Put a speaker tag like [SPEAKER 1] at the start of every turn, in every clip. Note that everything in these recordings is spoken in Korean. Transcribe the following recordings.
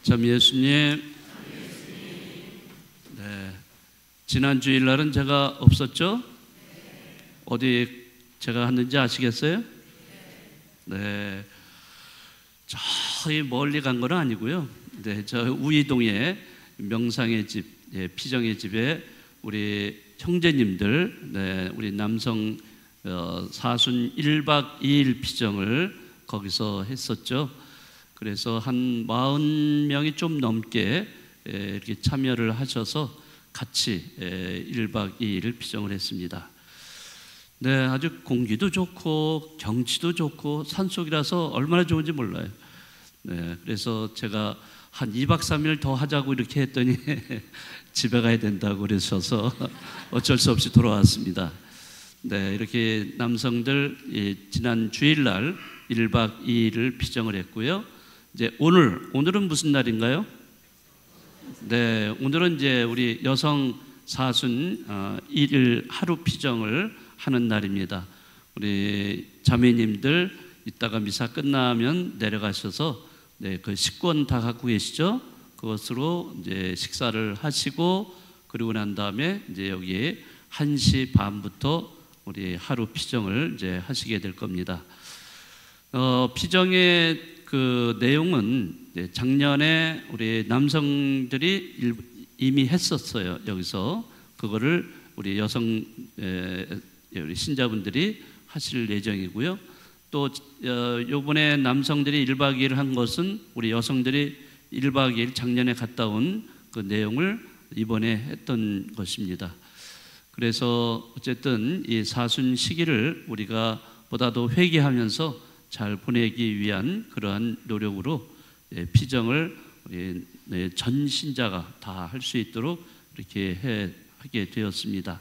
[SPEAKER 1] 참 예수님, 네, 지난 주일날은 제가 없었죠? 어디 제가 왔는지 아시겠어요? 네, 저희 멀리 간 건 아니고요. 네, 저 우이동에 명상의 집, 피정의 집에 우리 형제님들, 네, 우리 남성 사순 1박 2일 피정을 거기서 했었죠. 그래서 한 40명이 좀 넘게 이렇게 참여를 하셔서 같이 1박 2일을 피정을 했습니다. 네, 아주 공기도 좋고 경치도 좋고 산속이라서 얼마나 좋은지 몰라요. 네, 그래서 제가 한 2박 3일 더 하자고 이렇게 했더니 집에 가야 된다고 그러셔서 어쩔 수 없이 돌아왔습니다. 네, 이렇게 남성들 지난 주일날 1박 2일을 피정을 했고요. 이제 오늘은 무슨 날인가요? 네, 오늘은 이제 우리 여성 사순 1일 하루 피정을 하는 날입니다. 우리 자매님들 이따가 미사 끝나면 내려가셔서 네, 그 식권 다 갖고 계시죠? 그것으로 이제 식사를 하시고 그리고 난 다음에 이제 여기 1시 반부터 우리 하루 피정을 이제 하시게 될 겁니다. 피정의 그 내용은 작년에 우리 남성들이 이미 했었어요. 여기서 그거를 우리 여성 우리 신자분들이 하실 예정이고요. 또 요번에 남성들이 1박 2일 한 것은 우리 여성들이 1박 2일 작년에 갔다 온 그 내용을 이번에 했던 것입니다. 그래서 어쨌든 이 사순 시기를 우리가 보다 더 회개하면서 잘 보내기 위한 그러한 노력으로 피정을 우리 전 신자가 다 할 수 있도록 이렇게 하게 되었습니다.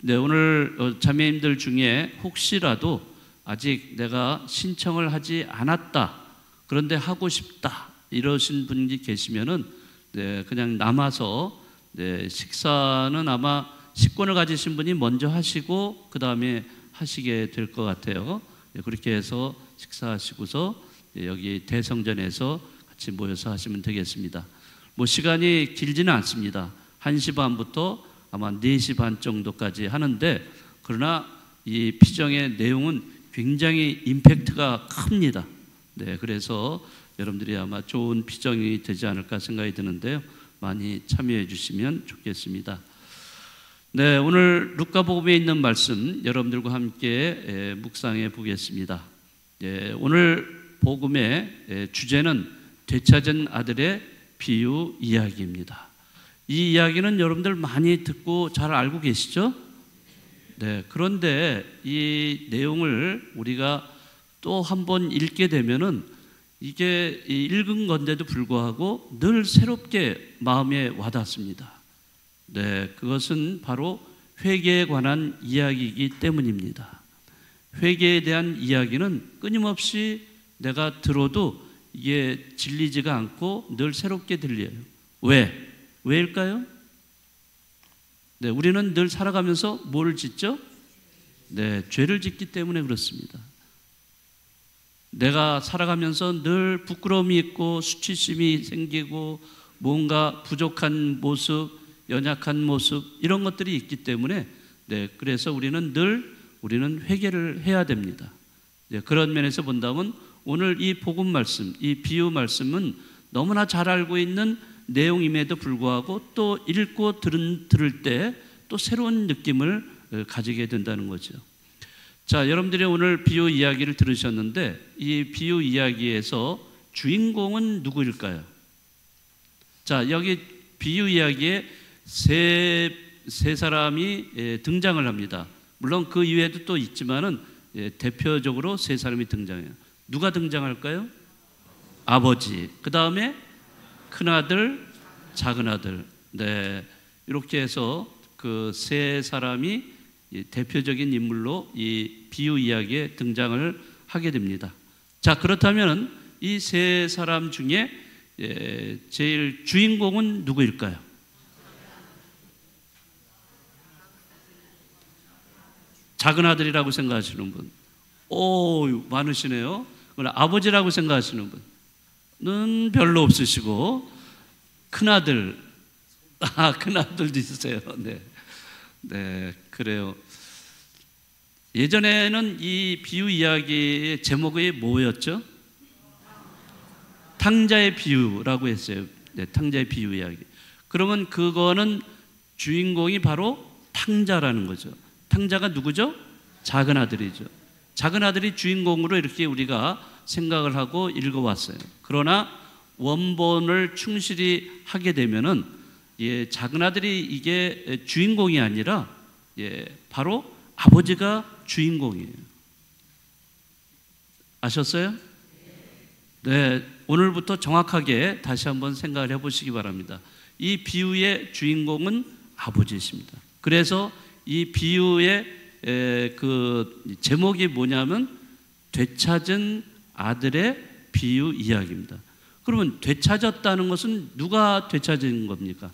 [SPEAKER 1] 네, 오늘 자매님들 중에 혹시라도 아직 내가 신청을 하지 않았다, 그런데 하고 싶다 이러신 분이 계시면은 네, 그냥 남아서 네, 식사는 아마 식권을 가지신 분이 먼저 하시고 그 다음에 하시게 될 것 같아요. 네, 그렇게 해서 식사하시고서 여기 대성전에서 같이 모여서 하시면 되겠습니다. 뭐 시간이 길지는 않습니다. 1시 반부터 아마 4시 반 정도까지 하는데, 그러나 이 피정의 내용은 굉장히 임팩트가 큽니다. 네, 그래서 여러분들이 아마 좋은 피정이 되지 않을까 생각이 드는데요. 많이 참여해 주시면 좋겠습니다. 네, 오늘 루카복음에 있는 말씀 여러분들과 함께 묵상해 보겠습니다. 오늘 복음의 주제는 되찾은 아들의 비유 이야기입니다. 이 이야기는 여러분들 많이 듣고 잘 알고 계시죠? 네, 그런데 이 내용을 우리가 또 한 번 읽게 되면은 이게 읽은 건데도 불구하고 늘 새롭게 마음에 와닿습니다. 네, 그것은 바로 회개에 관한 이야기이기 때문입니다. 회개에 대한 이야기는 끊임없이 내가 들어도 이게 질리지가 않고 늘 새롭게 들려요. 왜일까요? 네, 우리는 늘 살아가면서 뭘 짓죠? 네, 죄를 짓기 때문에 그렇습니다. 내가 살아가면서 늘 부끄러움이 있고 수치심이 생기고 뭔가 부족한 모습, 연약한 모습 이런 것들이 있기 때문에 네, 그래서 우리는 회개를 해야 됩니다. 네, 그런 면에서 본다면 오늘 이 복음 말씀, 이 비유 말씀은 너무나 잘 알고 있는 내용임에도 불구하고 또 읽고 들을 때 또 새로운 느낌을 가지게 된다는 거죠. 자, 여러분들이 오늘 비유 이야기를 들으셨는데 이 비유 이야기에서 주인공은 누구일까요? 자, 여기 비유 이야기에 세 사람이 등장을 합니다. 물론 그 이외에도 또 있지만은 대표적으로 세 사람이 등장해요. 누가 등장할까요? 아버지, 그 다음에 큰아들, 작은아들. 네, 이렇게 해서 그 세 사람이 대표적인 인물로 이 비유 이야기에 등장을 하게 됩니다. 자, 그렇다면 이 세 사람 중에 제일 주인공은 누구일까요? 작은아들이라고 생각하시는 분? 오, 많으시네요. 아버지라고 생각하시는 분? 별로 없으시고 큰아들, 큰아들도 있으세요. 네. 네, 그래요. 예전에는 이 비유 이야기의 제목이 뭐였죠? 탕자의 비유라고 했어요. 네, 탕자의 비유 이야기. 그러면 그거는 주인공이 바로 탕자라는 거죠. 탕자가 누구죠? 작은 아들이죠. 작은 아들이 주인공으로 이렇게 우리가 생각을 하고 읽어왔어요. 그러나 원본을 충실히 하게 되면은 작은 아들이 이게 주인공이 아니라 바로 아버지가 주인공이에요. 아셨어요? 네, 오늘부터 정확하게 다시 한번 생각을 해보시기 바랍니다. 이 비유의 주인공은 아버지이십니다. 그래서 이 비유의 그 제목이 뭐냐면 되찾은 아들의 비유 이야기입니다. 그러면 되찾았다는 것은 누가 되찾은 겁니까?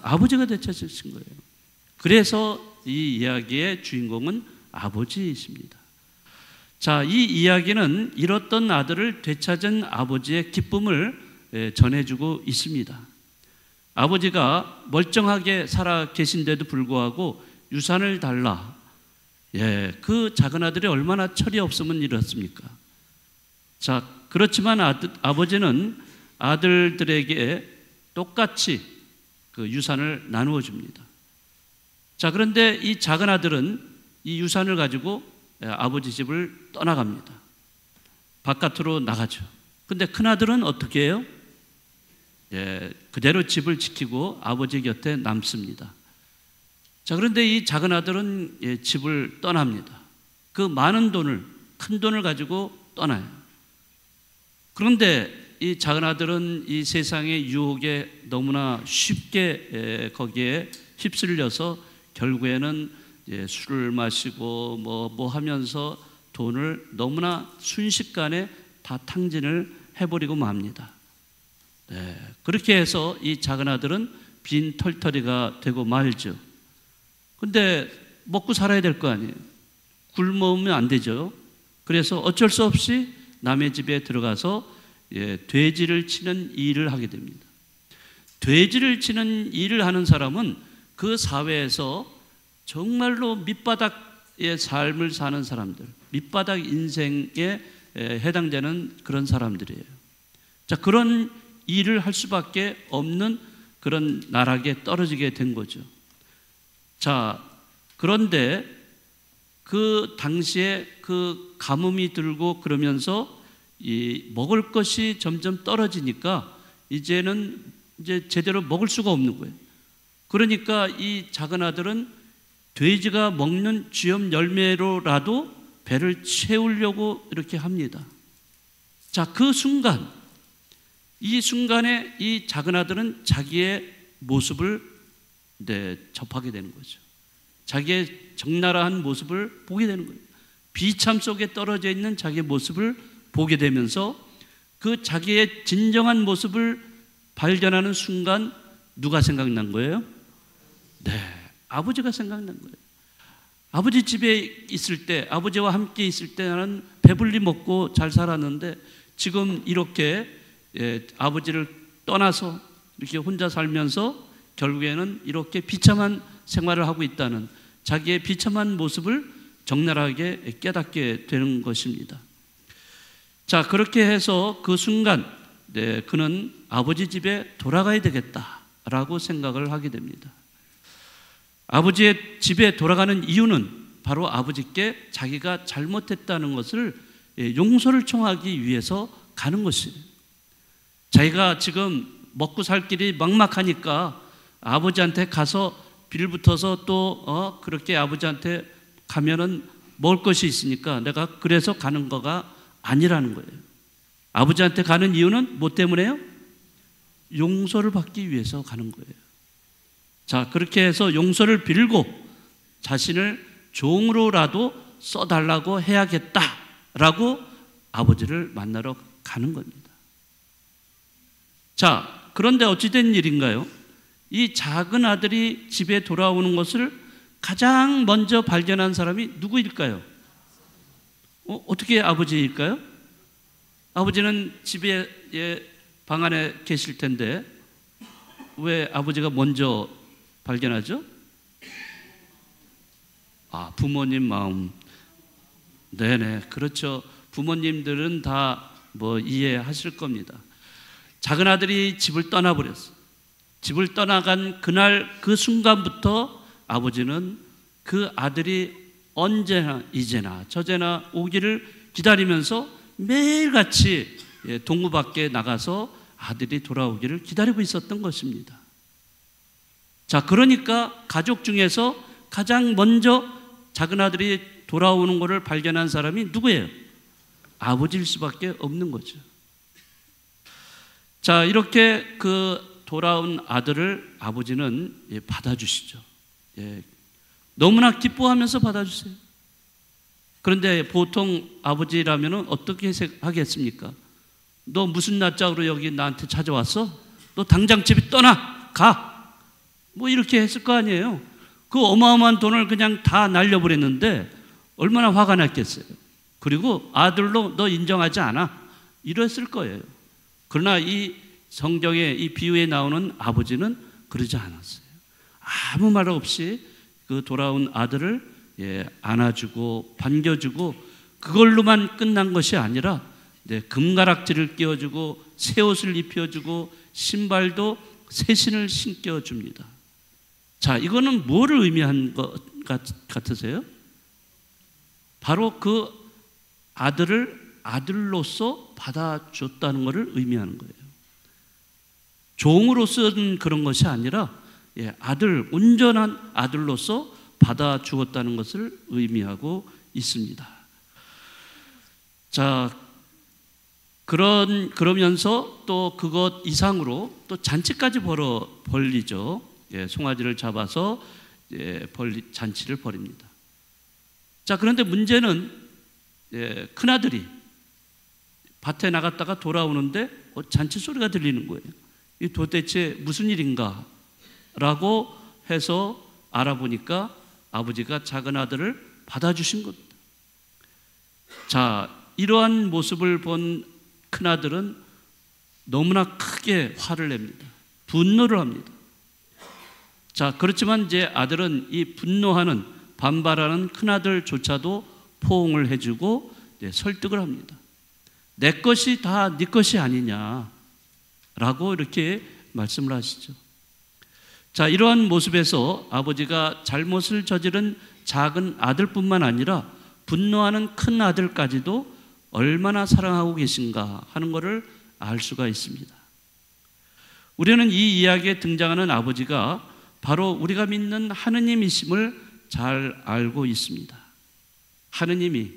[SPEAKER 1] 아버지가 되찾으신 거예요. 그래서 이 이야기의 주인공은 아버지이십니다. 자, 이 이야기는 잃었던 아들을 되찾은 아버지의 기쁨을 전해주고 있습니다. 아버지가 멀쩡하게 살아 계신데도 불구하고 유산을 달라. 그 작은 아들이 얼마나 철이 없으면 이렇습니까? 자, 그렇지만 아버지는 아들들에게 똑같이 그 유산을 나누어 줍니다. 자, 그런데 이 작은 아들은 이 유산을 가지고 아버지 집을 떠나갑니다. 바깥으로 나가죠. 근데 큰 아들은 어떻게 해요? 그대로 집을 지키고 아버지 곁에 남습니다. 자, 그런데 이 작은 아들은 집을 떠납니다. 그 많은 돈을, 큰 돈을 가지고 떠나요. 그런데 이 작은 아들은 이 세상의 유혹에 너무나 쉽게 거기에 휩쓸려서 결국에는 술을 마시고 뭐 하면서 돈을 너무나 순식간에 다 탕진을 해버리고 맙니다. 그렇게 해서 이 작은 아들은 빈 털터리가 되고 말죠. 근데 먹고 살아야 될 거 아니에요. 굶으면 안 되죠. 그래서 어쩔 수 없이 남의 집에 들어가서 돼지를 치는 일을 하게 됩니다. 돼지를 치는 일을 하는 사람은 그 사회에서 정말로 밑바닥의 삶을 사는 사람들, 밑바닥 인생에 해당되는 그런 사람들이에요. 자, 그런 일을 할 수밖에 없는 그런 나락에 떨어지게 된 거죠. 자, 그런데 그 당시에 그 가뭄이 들고 그러면서 이 먹을 것이 점점 떨어지니까 이제 제대로 먹을 수가 없는 거예요. 그러니까 이 작은 아들은 돼지가 먹는 쥐염 열매로라도 배를 채우려고 이렇게 합니다. 자, 그 순간, 이 순간에 이 작은 아들은 자기의 모습을 접하게 되는 거죠. 자기의 적나라한 모습을 보게 되는 거예요. 비참 속에 떨어져 있는 자기의 모습을 보게 되면서 그 자기의 진정한 모습을 발견하는 순간 누가 생각난 거예요? 아버지가 생각난 거예요. 아버지 집에 있을 때, 아버지와 함께 있을 때 나는 배불리 먹고 잘 살았는데 지금 이렇게 아버지를 떠나서 이렇게 혼자 살면서 결국에는 이렇게 비참한 생활을 하고 있다는 자기의 비참한 모습을 적나라하게 깨닫게 되는 것입니다. 자, 그렇게 해서 그 순간 그는 아버지 집에 돌아가야 되겠다라고 생각을 하게 됩니다. 아버지의 집에 돌아가는 이유는 바로 아버지께 자기가 잘못했다는 것을 용서를 청하기 위해서 가는 것이에요. 자기가 지금 먹고 살 길이 막막하니까 아버지한테 가서 빌붙어서 또 그렇게 아버지한테 가면은 먹을 것이 있으니까 내가 그래서 가는 거가 아니라는 거예요. 아버지한테 가는 이유는 뭐 때문에요? 용서를 받기 위해서 가는 거예요. 자, 그렇게 해서 용서를 빌고 자신을 종으로라도 써달라고 해야겠다라고 아버지를 만나러 가는 겁니다. 자, 그런데 어찌된 일인가요? 이 작은 아들이 집에 돌아오는 것을 가장 먼저 발견한 사람이 누구일까요? 어떻게 아버지일까요? 아버지는 집에 방 안에 계실 텐데 왜 아버지가 먼저 발견하죠? 부모님 마음. 네네, 그렇죠. 부모님들은 다 이해하실 겁니다. 작은 아들이 집을 떠나버렸어요. 집을 떠나간 그날 그 순간부터 아버지는 그 아들이 언제나 이제나 저제나 오기를 기다리면서 매일같이 동무 밖에 나가서 아들이 돌아오기를 기다리고 있었던 것입니다. 자, 그러니까 가족 중에서 가장 먼저 작은 아들이 돌아오는 것을 발견한 사람이 누구예요? 아버지일 수밖에 없는 거죠. 자, 이렇게 그 돌아온 아들을 아버지는 받아주시죠. 너무나 기뻐하면서 받아주세요. 그런데 보통 아버지라면 어떻게 하겠습니까? 너 무슨 낯짝으로 여기 나한테 찾아왔어? 너 당장 집에 떠나! 가! 이렇게 했을 거 아니에요. 그 어마어마한 돈을 그냥 다 날려버렸는데 얼마나 화가 났겠어요. 그리고 아들로 너 인정하지 않아. 이랬을 거예요. 그러나 이 성경의 이 비유에 나오는 아버지는 그러지 않았어요. 아무 말 없이 그 돌아온 아들을 안아주고 반겨주고 그걸로만 끝난 것이 아니라 금가락지를 끼워주고 새 옷을 입혀주고 신발도 새 신을 신겨줍니다. 자, 이거는 뭐를 의미한 것 같으세요? 바로 그 아들을 아들로서 받아줬다는 것을 의미하는 거예요. 종으로서는 그런 것이 아니라 온전한 아들로서 받아주었다는 것을 의미하고 있습니다. 자, 그러면서 또 그것 이상으로 또 잔치까지 벌리죠. 송아지를 잡아서 잔치를 벌입니다. 자, 그런데 문제는 큰아들이 밭에 나갔다가 돌아오는데 잔치 소리가 들리는 거예요. 이 도대체 무슨 일인가? 라고 해서 알아보니까 아버지가 작은 아들을 받아주신 겁니다. 자, 이러한 모습을 본 큰아들은 너무나 크게 화를 냅니다. 분노를 합니다. 자, 그렇지만 이제 아들은 이 분노하는 반발하는 큰아들조차도 포옹을 해주고 설득을 합니다. 내 것이 다 네 것이 아니냐라고 이렇게 말씀을 하시죠. 자, 이러한 모습에서 아버지가 잘못을 저지른 작은 아들뿐만 아니라 분노하는 큰 아들까지도 얼마나 사랑하고 계신가 하는 것을 알 수가 있습니다. 우리는 이 이야기에 등장하는 아버지가 바로 우리가 믿는 하느님이심을 잘 알고 있습니다. 하느님이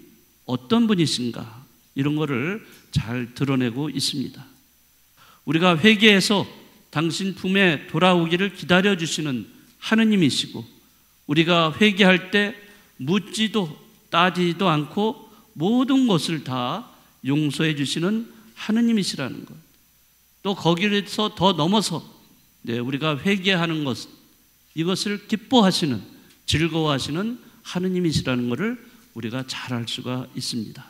[SPEAKER 1] 어떤 분이신가 이런 것을 잘 드러내고 있습니다. 우리가 회개해서 당신 품에 돌아오기를 기다려주시는 하느님이시고 우리가 회개할 때 묻지도 따지지도 않고 모든 것을 다 용서해 주시는 하느님이시라는 것. 또 거기에서 더 넘어서 우리가 회개하는 것 이것을 기뻐하시는 즐거워하시는 하느님이시라는 것을 우리가 잘 알 수가 있습니다.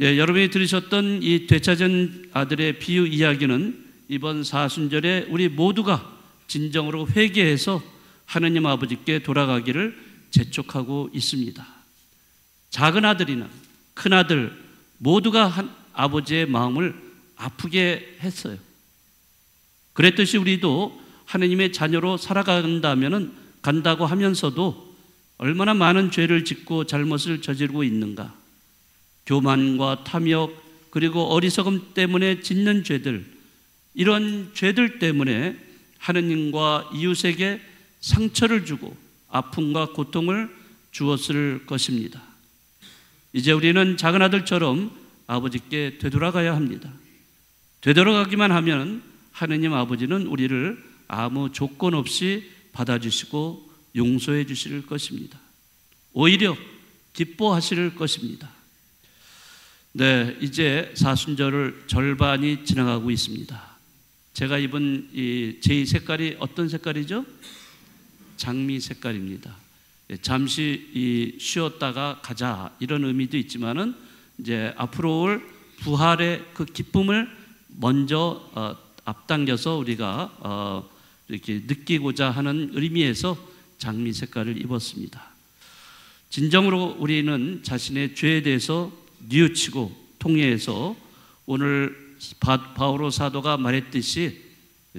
[SPEAKER 1] 여러분이 들으셨던 이 되찾은 아들의 비유 이야기는 이번 사순절에 우리 모두가 진정으로 회개해서 하느님 아버지께 돌아가기를 재촉하고 있습니다. 작은 아들이나 큰 아들 모두가 아버지의 마음을 아프게 했어요. 그랬듯이 우리도 하느님의 자녀로 간다고 하면서도 얼마나 많은 죄를 짓고 잘못을 저지르고 있는가. 교만과 탐욕 그리고 어리석음 때문에 짓는 죄들, 이런 죄들 때문에 하느님과 이웃에게 상처를 주고 아픔과 고통을 주었을 것입니다. 이제 우리는 작은 아들처럼 아버지께 되돌아가야 합니다. 되돌아가기만 하면 하느님 아버지는 우리를 아무 조건 없이 받아주시고 용서해 주실 것입니다. 오히려 기뻐하실 것입니다. 네, 이제 사순절을 절반이 지나가고 있습니다. 제가 입은 제 색깔이 어떤 색깔이죠? 장미 색깔입니다. 잠시 쉬었다가 가자 이런 의미도 있지만은 이제 앞으로 올 부활의 그 기쁨을 먼저 앞당겨서 우리가 이렇게 느끼고자 하는 의미에서 장미 색깔을 입었습니다. 진정으로 우리는 자신의 죄에 대해서 뉘우치고 통회해서 오늘 바오로 사도가 말했듯이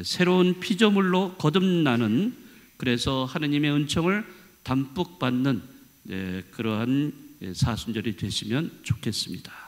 [SPEAKER 1] 새로운 피조물로 거듭나는, 그래서 하느님의 은총을 담뿍 받는 그러한 사순절이 되시면 좋겠습니다.